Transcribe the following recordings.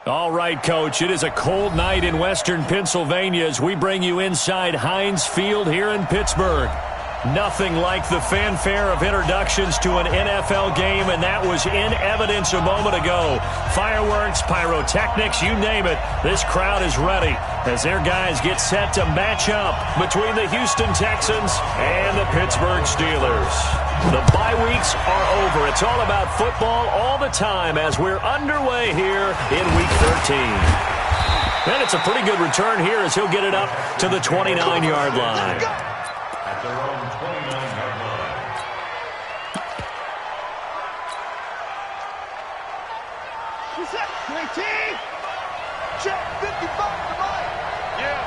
All right, Coach, it is a cold night in western Pennsylvania as we bring you inside Heinz Field here in Pittsburgh. Nothing like the fanfare of introductions to an NFL game, and that was in evidence a moment ago. Fireworks, pyrotechnics, you name it, this crowd is ready as their guys get set to match up between the Houston Texans and the Pittsburgh Steelers. The bye weeks are over. It's all about football all the time as we're underway here in Week 13. And it's a pretty good return here as he'll get it up to the 29-yard line. At their own 29-yard line. Reset, 20. Check, 55 to Mike. Yeah.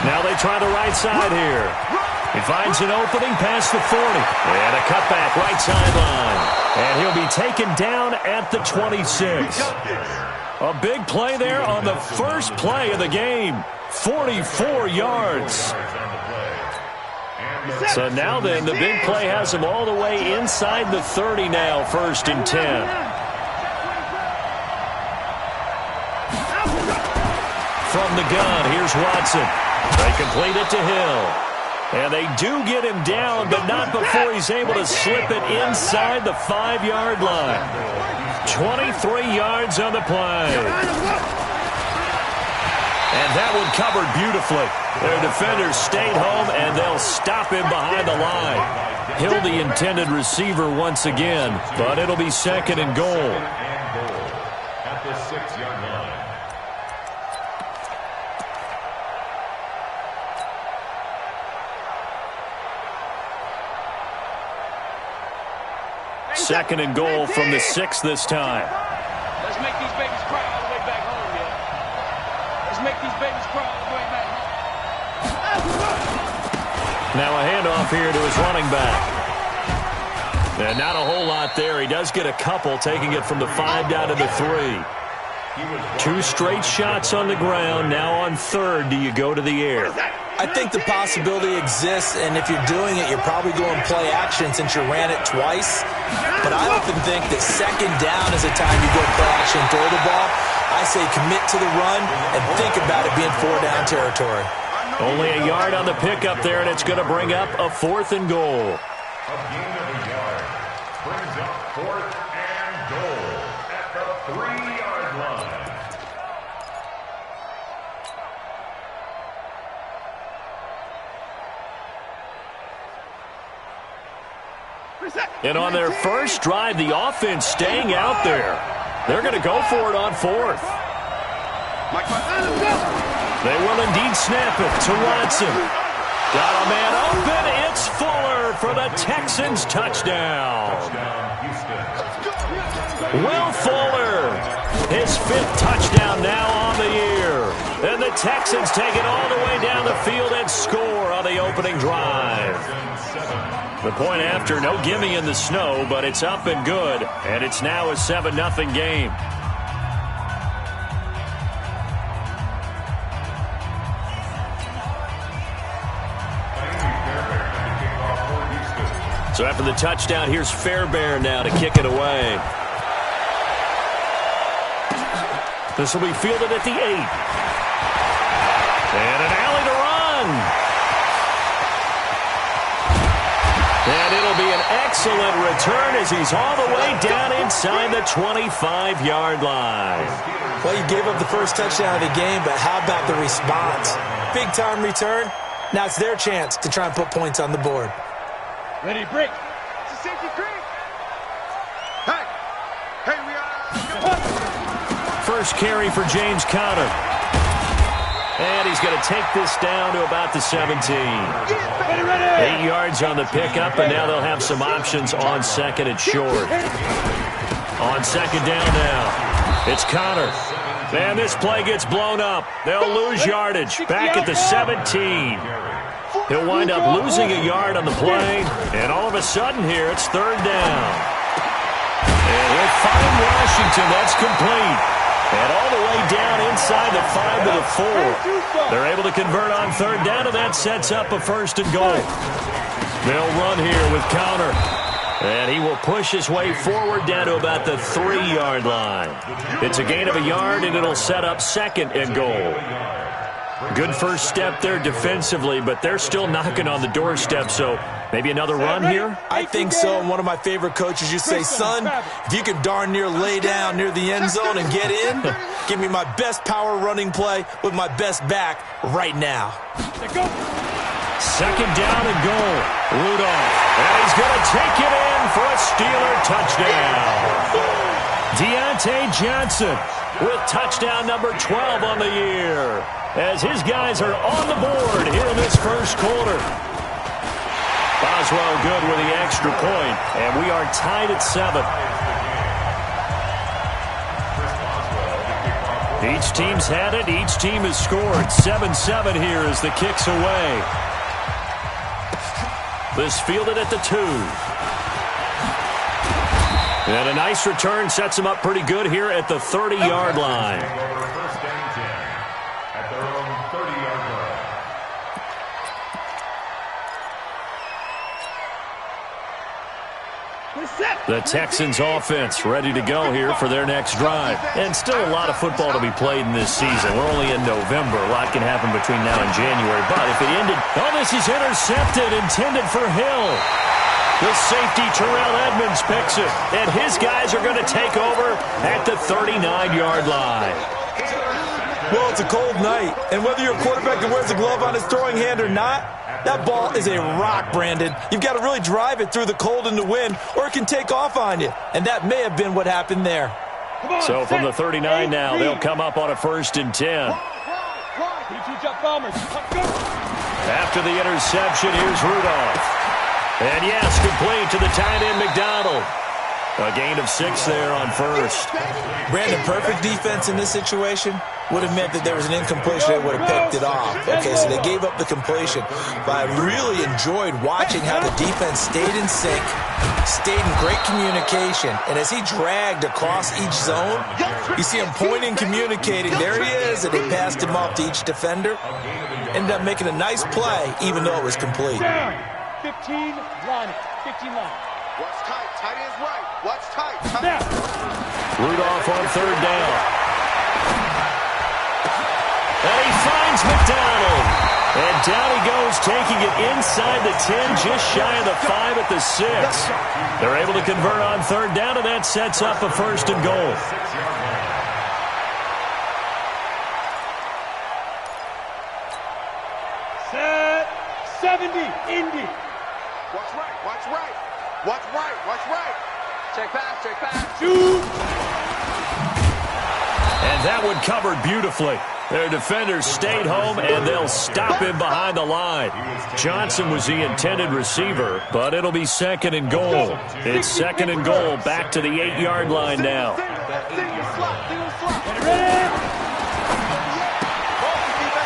Now they try the right side here. He finds an opening past the 40. And a cutback right sideline. And he'll be taken down at the 26. A big play there on the first play of the game. 44 yards. So now then, the big play has him all the way inside the 30 now, 1st and 10. From the gun, here's Watson. They complete it to Hill. And they do get him down, but not before he's able to slip it inside the 5-yard line. 23 yards on the play. And that one covered beautifully. Their defenders stayed home, and they'll stop him behind the line. Hill, the intended receiver once again, but it'll be 2nd and goal. At the 6-yard line. Second and goal from the 6 this time. Let's make these babies cry all the way back home, yeah. Let's make these babies cry all the way back home. Now a handoff here to his running back. And not a whole lot there. He does get a couple, taking it from the 5 down to the 3. 2 straight shots on the ground. Now on 3rd, do you go to the air? I think the possibility exists, and if you're doing it, you're probably going play action since you ran it twice. But I often think that 2nd down is the time you go play action, throw the ball. I say commit to the run and think about it being 4-down territory. Only a yard on the pickup there, and it's going to bring up a 4th and goal. A gain of a yard brings up 4th and goal at the 3-yard line. And on their first drive, the offense staying out there. They're going to go for it on 4th. They will indeed snap it to Watson. Got a man open. It's Fuller for the Texans touchdown. Will Fuller, his 5th touchdown now on the year. And the Texans take it all the way down the field and score on the opening drive. The point after, no gimme in the snow, but it's up and good. And it's now a 7-0 game. So after the touchdown, here's Fairbairn now to kick it away. This will be fielded at the 8. And an alley to run. And it'll be an excellent return as he's all the way down inside the 25-yard line. Well, you gave up the first touchdown of the game, but how about the response? Big-time return. Now it's their chance to try and put points on the board. Ready, break. It's a safety creek. Hey, we are. First carry for James Conner. And he's going to take this down to about the 17. 8 yards on the pickup, and now they'll have some options on 2nd and short. On 2nd down now, it's Conner. And this play gets blown up. They'll lose yardage back at the 17. He'll wind up losing a yard on the play, and all of a sudden here, it's 3rd down. And he'll find Washington. That's complete. And all the way down inside the 5 to the 4. They're able to convert on 3rd down, and that sets up a 1st and goal. They'll run here with Conner. And he will push his way forward down to about the 3-yard line. It's a gain of a yard, and it'll set up 2nd and goal. Good first step there defensively, but they're still knocking on the doorstep, so maybe another run here? I think so. And one of my favorite coaches used to say, son, if you can darn near lay down near the end zone and get in, give me my best power running play with my best back right now. 2nd down and goal. Rudolph. And he's going to take it in for a Steeler touchdown. Deontay Johnson with touchdown number 12 on the year, as his guys are on the board here in this first quarter. Boswell good with the extra point, and we are tied at 7. Each team's had it. Each team has scored. 7-7 here as the kick's away. This fielded at the 2. And a nice return sets them up pretty good here at the 30-yard line. First and 10 at their own 30-yard line. The Texans offense ready to go here for their next drive. And still a lot of football to be played in this season. We're only in November. A lot can happen between now and January. But if it ended, this is intercepted, intended for Hill. The safety, Terrell Edmonds, picks it. And his guys are going to take over at the 39-yard line. Well, it's a cold night, and whether you're a quarterback that wears a glove on his throwing hand or not, that ball is a rock, Brandon. You've got to really drive it through the cold and the wind, or it can take off on you. And that may have been what happened there. So from the 39 now, they'll come up on a 1st and 10. After the interception, here's Rudolph. And yes, complete to the tight end, McDonald. A gain of 6 there on 1st. Brandon, perfect defense in this situation would have meant that there was an incompletion. They would have picked it off. Okay, so they gave up the completion. But I really enjoyed watching how the defense stayed in sync, stayed in great communication. And as he dragged across each zone, you see him pointing, communicating. There he is, and they passed him off to each defender. Ended up making a nice play, even though it was complete. 15 line. 15 line. Watch tight. Tight is right. Watch tight. Rudolph on 3rd down. And he finds McDonald. And down he goes, taking it inside the 10, just shy of the 5 at the 6. They're able to convert on 3rd down, and that sets up a 1st and goal. Set. 70. Indy. Watch right. Watch right. Watch right. Watch right. Check pass. Check pass. Shoot. And that one covered beautifully. Their defenders stayed home, and they'll stop him behind the line. Johnson was the intended receiver, but it'll be 2nd and goal. It's 2nd and goal, back to the 8-yard line now.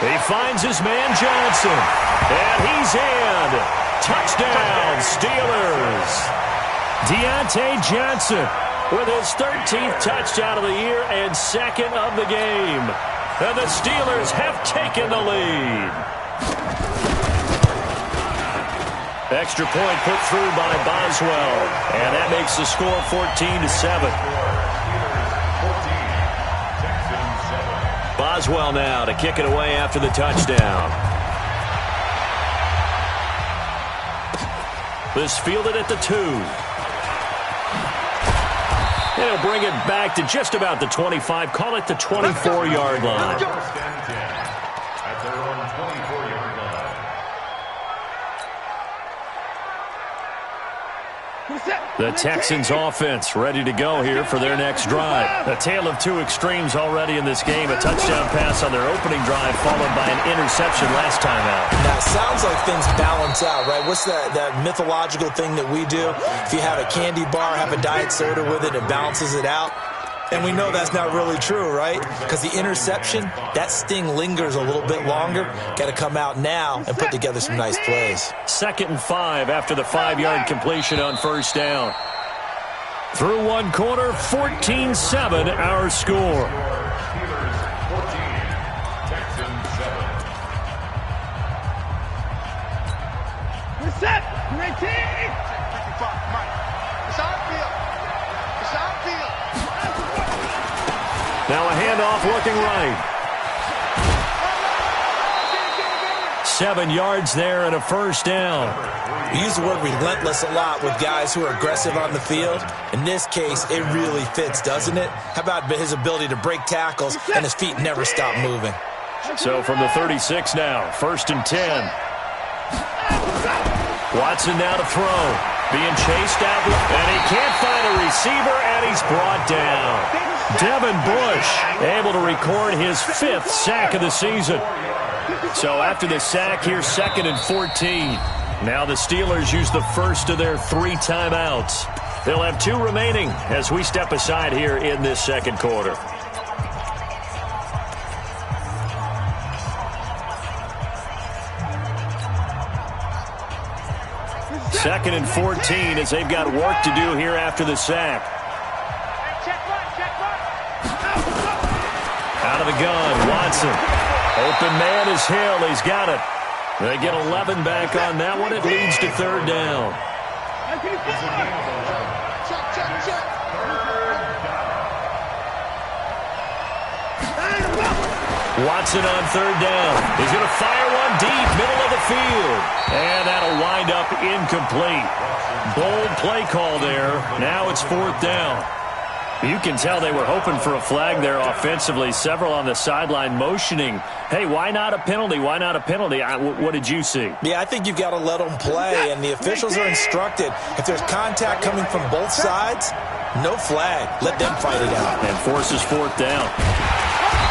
He finds his man Johnson, and he's in. Touchdown, Steelers. Deontay Johnson with his 13th touchdown of the year and 2nd of the game. And the Steelers have taken the lead. Extra point put through by Boswell. And that makes the score 14-7. Boswell now to kick it away after the touchdown. This fielded at the 2. He'll bring it back to just about the 25. Call it the 24-yard line. First and 10 at their own 24-yard line. The Texans offense ready to go here for their next drive. A tale of 2 extremes already in this game. A touchdown pass on their opening drive followed by an interception last time out. Now, it sounds like things balance out, right? What's that mythological thing that we do? If you have a candy bar, have a diet soda with it, it balances it out. And we know that's not really true, right? Because the interception, that sting lingers a little bit longer. Got to come out now and put together some nice plays. 2nd and 5 after the 5-yard completion on 1st down. Through one quarter, 14-7 our score. Steelers 14, Texans 7. We're set. 19. 55. Mike. Now a handoff looking right. 7 yards there and a first down. We use the word relentless a lot with guys who are aggressive on the field. In this case, it really fits, doesn't it? How about his ability to break tackles and his feet never stop moving? So from the 36 now, 1st and 10. Watson now to throw. Being chased out, and he can't find a receiver, and he's brought down. Devin Bush able to record his 5th sack of the season. So after the sack, here's 2nd and 14. Now the Steelers use the first of their 3 timeouts. They'll have 2 remaining as we step aside here in this second quarter. Second and 14 as they've got work to do here after the sack. Out of the gun, Watson. Open man is Hill. He's got it. They get 11 back on that one. It leads to 3rd down. Watson on 3rd down. He's going to fire one deep, middle of the field. And that'll wind up incomplete. Bold play call there. Now it's 4th down. You can tell they were hoping for a flag there offensively. Several on the sideline motioning. Hey, why not a penalty? Why not a penalty? What did you see? Yeah, I think you've got to let them play, and the officials are instructed. If there's contact coming from both sides, no flag. Let them fight it out. And forces 4th down.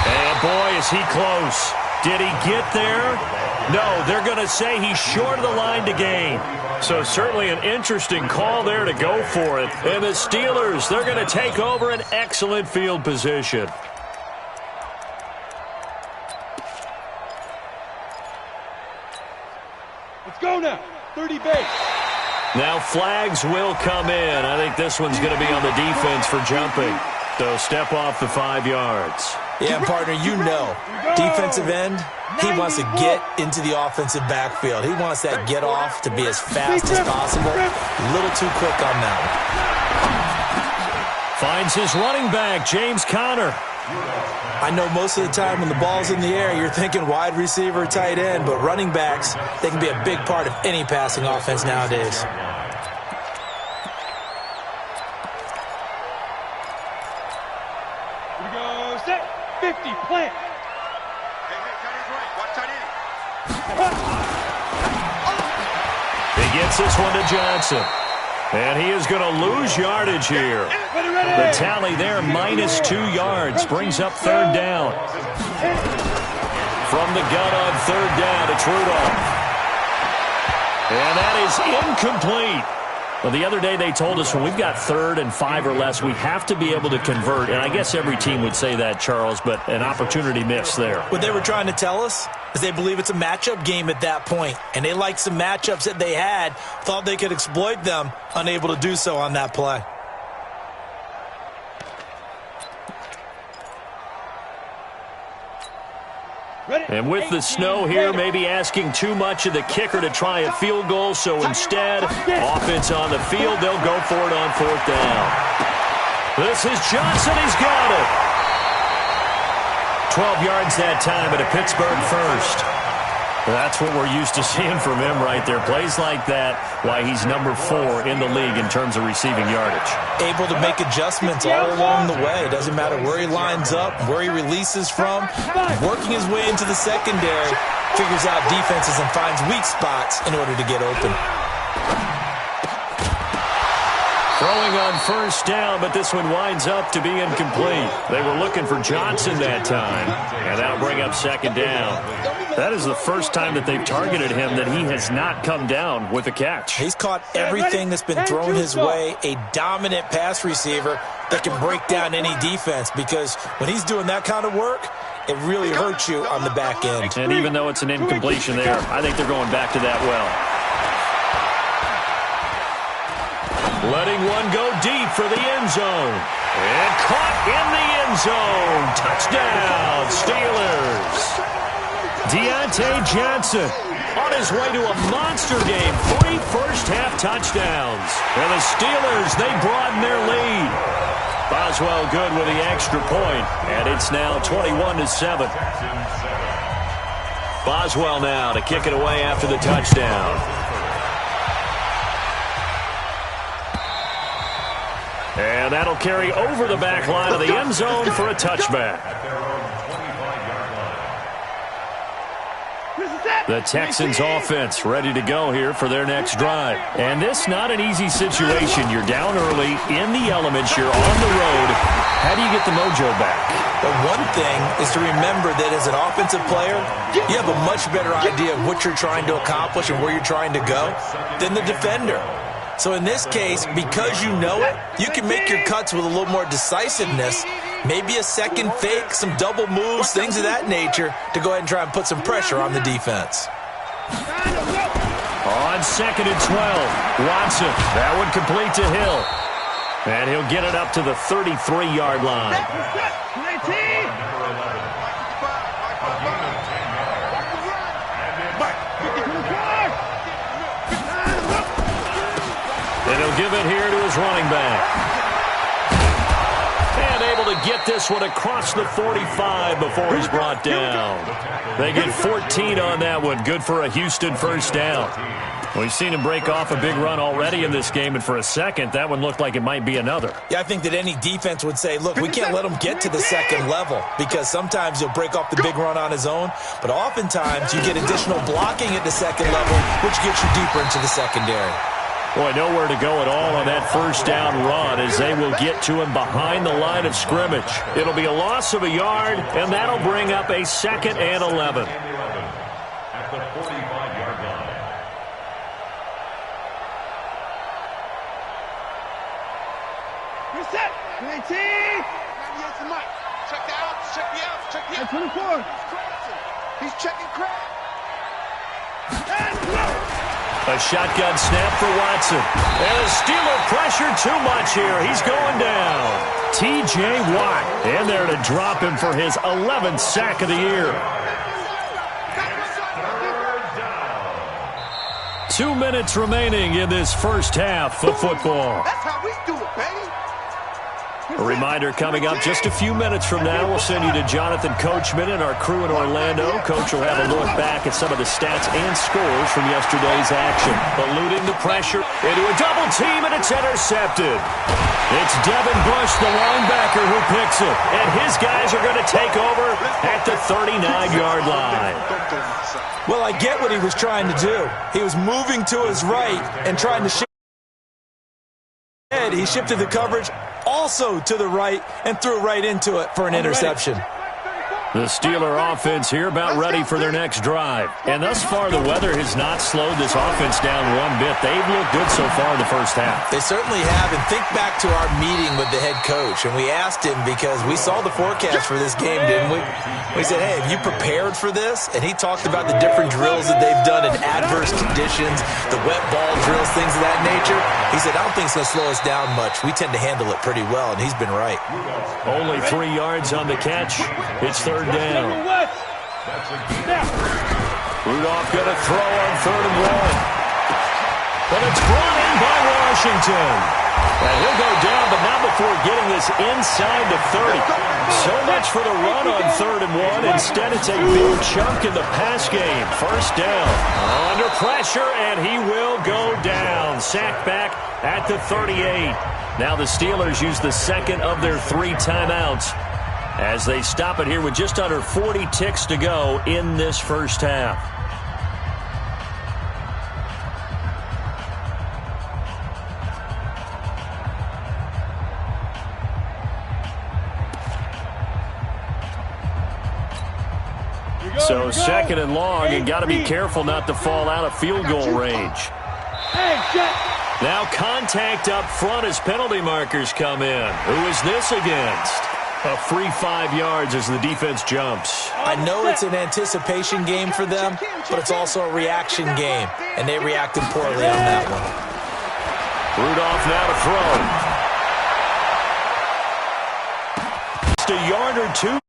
And boy, is he close. Did he get there? No, they're going to say he's short of the line to gain. So certainly an interesting call there to go for it. And the Steelers, they're going to take over an excellent field position. Let's go now. 30 base. Now flags will come in. I think this one's going to be on the defense for jumping. So step off the 5 yards. Yeah, partner, you know, defensive end, he wants to get into the offensive backfield. He wants that get off to be as fast as possible. A little too quick on that one. Finds his running back, James Conner. I know most of the time when the ball's in the air, you're thinking wide receiver, tight end, but running backs, they can be a big part of any passing offense nowadays. Here we go, set, 50, plant. Hey, tight end's right. Watch tight end. He gets this one to Johnson. And he is going to lose yardage here. The tally there, -2 yards, brings up 3rd down. From the gun on 3rd down, it's Rudolph. And that is incomplete. Well, the other day they told us when we've got 3rd and 5 or less, we have to be able to convert. And I guess every team would say that, Charles, but an opportunity missed there. What they were trying to tell us is they believe it's a matchup game at that point. And they liked some matchups that they had, thought they could exploit them, unable to do so on that play. And with the snow here, maybe asking too much of the kicker to try a field goal. So instead, offense on the field, they'll go for it on 4th down. This is Johnson. He's got it. 12 yards that time at a Pittsburgh first. That's what we're used to seeing from him right there. Plays like that, why he's number 4 in the league in terms of receiving yardage. Able to make adjustments all along the way. It doesn't matter where he lines up, where he releases from. Working his way into the secondary, figures out defenses and finds weak spots in order to get open. Throwing on 1st down, but this one winds up to be incomplete. They were looking for Johnson that time, and that'll bring up 2nd down. That is the first time that they've targeted him that he has not come down with a catch. He's caught everything that's been thrown his way, a dominant pass receiver that can break down any defense, because when he's doing that kind of work, it really hurts you on the back end. And even though it's an incompletion there, I think they're going back to that well. Letting one go deep for the end zone. And caught in the end zone. Touchdown, Steelers. Deontay Johnson on his way to a monster game. 3 first-half touchdowns. And the Steelers, they broaden their lead. A Boswell good with the extra point, and it's now 21-7. Boswell now to kick it away after the touchdown. And that'll carry over the back line of the end zone for a touchback. The Texans offense ready to go here for their next drive. And this not an easy situation. You're down early, in the elements, you're on the road. How do you get the mojo back? But one thing is to remember that as an offensive player, you have a much better idea of what you're trying to accomplish and where you're trying to go than the defender. So in this case, because you know it, you can make your cuts with a little more decisiveness. Maybe a second fake, some double moves, things of that nature to go ahead and try and put some pressure on the defense. On 2nd and 12, Watson. That one complete to Hill. And he'll get it up to the 33-yard line. And he'll give it here to his running back. And able to get this one across the 45 before he's brought down. They get 14 on that one. Good for a Houston first down. We've seen him break off a big run already in this game, and for a second, that one looked like it might be another. Yeah, I think that any defense would say, look, we can't let him get to the second level because sometimes he'll break off the big run on his own, but oftentimes you get additional blocking at the second level, which gets you deeper into the secondary. Boy, nowhere to go at all on that first down run as they will get to him behind the line of scrimmage. It'll be a loss of a yard, and that'll bring up a 2nd and 11. At the 45-yard line. Reset. 19. Check the outs. Check the outs. Check the outs. 24. He's checking crap. And go. A shotgun snap for Watson. And a Steeler pressure too much here. He's going down. T.J. Watt in there to drop him for his 11th sack of the year. 2 minutes remaining in this first half of football. That's how we do it, baby. A reminder coming up just a few minutes from now. We'll send you to Jonathan Coachman and our crew in Orlando. Coach will have a look back at some of the stats and scores from yesterday's action. Eluding the pressure into a double team, and it's intercepted. It's Devin Bush, the linebacker, who picks it. And his guys are going to take over at the 39-yard line. Well, I get what he was trying to do. He was moving to his right and trying to shift. He shifted the coverage also to the right and threw right into it for an interception. The Steeler offense here about ready for their next drive. And thus far, the weather has not slowed this offense down one bit. They've looked good so far in the first half. They certainly have. And think back to our meeting with the head coach. And we asked him because we saw the forecast for this game, didn't we? We said, hey, have you prepared for this? And he talked about the different drills that they've done in adverse conditions, the wet ball drills, things of that nature. He said, I don't think it's going to slow us down much. We tend to handle it pretty well, and he's been right. Only 3 yards on the catch. It's third down. Rudolph going to throw on 3rd and 1. But it's brought in by Washington. And he'll go down, but not before getting this inside the 30. So much for the run on 3rd and 1. Instead, it's a big chunk in the pass game. First down. Under pressure, and he will go down. Sacked back at the 38. Now the Steelers use the second of their 3 timeouts as they stop it here with just under 40 ticks to go in this first half. So 2nd and long, and got to be careful not to fall out of field goal range. Now contact up front as penalty markers come in. Who is this against? A free 5 yards as the defense jumps. I know it's an anticipation game for them, but it's also a reaction game, and they reacted poorly on that one. Rudolph now to throw. Just a yard or two.